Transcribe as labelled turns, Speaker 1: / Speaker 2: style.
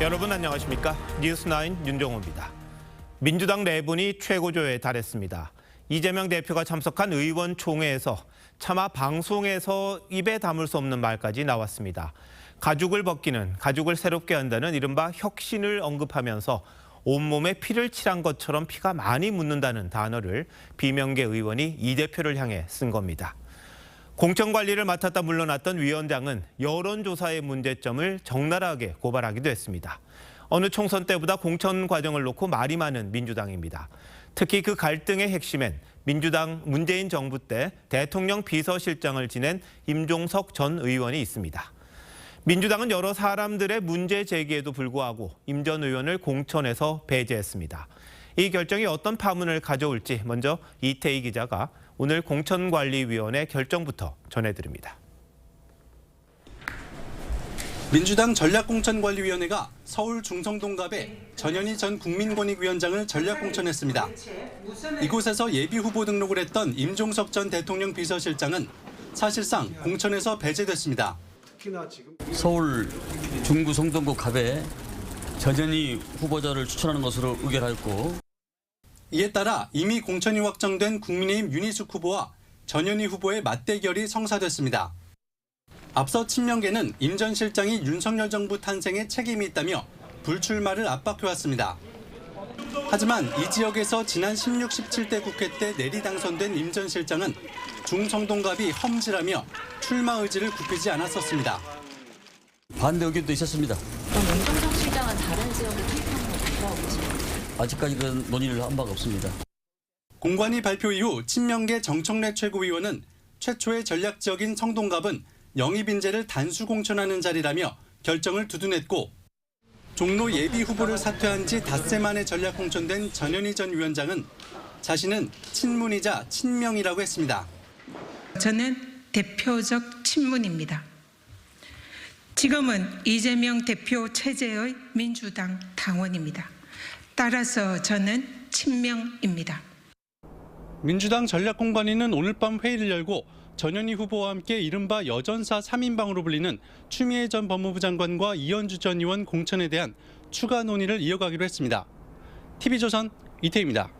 Speaker 1: 여러분 안녕하십니까? 뉴스9 윤정호입니다. 민주당 내분이 최고조에 달했습니다. 이재명 대표가 참석한 의원총회에서 차마 방송에서 입에 담을 수 없는 말까지 나왔습니다. 가죽을 벗기는, 가죽을 새롭게 한다는 이른바 혁신을 언급하면서 온몸에 피를 칠한 것처럼 피가 많이 묻는다는 단어를 비명계 의원이 이 대표를 향해 쓴 겁니다. 공천관리를 맡았다 물러났던 위원장은 여론조사의 문제점을 적나라하게 고발하기도 했습니다. 어느 총선 때보다 공천 과정을 놓고 말이 많은 민주당입니다. 특히 그 갈등의 핵심엔 민주당 문재인 정부 때 대통령 비서실장을 지낸 임종석 전 의원이 있습니다. 민주당은 여러 사람들의 문제 제기에도 불구하고 임 전 의원을 공천에서 배제했습니다. 이 결정이 어떤 파문을 가져올지 먼저 이태희 기자가 오늘 공천관리위원회 결정부터 전해드립니다.
Speaker 2: 민주당 전략공천관리위원회가 서울 중성동갑에 전현희 전 국민권익위원장을 전략공천했습니다. 이곳에서 예비후보 등록을 했던 임종석 전 대통령 비서실장은 사실상 공천에서 배제됐습니다.
Speaker 3: 서울 중구 성동구 갑에 전현희 후보자를 추천하는 것으로 의결하였고,
Speaker 2: 이에 따라 이미 공천이 확정된 국민의힘 윤희숙 후보와 전현희 후보의 맞대결이 성사됐습니다. 앞서 친명계는 임 전 실장이 윤석열 정부 탄생에 책임이 있다며 불출마를 압박해왔습니다. 하지만 이 지역에서 지난 16, 17대 국회 때 내리 당선된 임 전 실장은 중성동갑이 험지라며 출마 의지를 굽히지 않았었습니다.
Speaker 3: 반대 의견도 있었습니다.
Speaker 4: 그럼 임종석 실장은 다른 지역에 투입하는 거 어떻게
Speaker 3: 아직까지는 논의를 한 바가 없습니다.
Speaker 2: 공관위 발표 이후 친명계 정청래 최고위원은 최초의 전략 지역인 성동갑은 영입 인재를 단수 공천하는 자리라며 결정을 두둔했고, 종로 예비 후보를 사퇴한 지 닷새 만에 전략 공천된 전현희 전 위원장은 자신은 친문이자 친명이라고 했습니다.
Speaker 5: 저는 대표적 친문입니다. 지금은 이재명 대표 체제의 민주당 당원입니다. 따라서 저는 친명입니다.
Speaker 2: 민주당 전략공관위는 오늘 밤 회의를 열고 전현희 후보와 함께 이른바 여전사 3인방으로 불리는 추미애 전 법무부 장관과 이현주 전 의원 공천에 대한 추가 논의를 이어가기로 했습니다. TV조선 이태희입니다.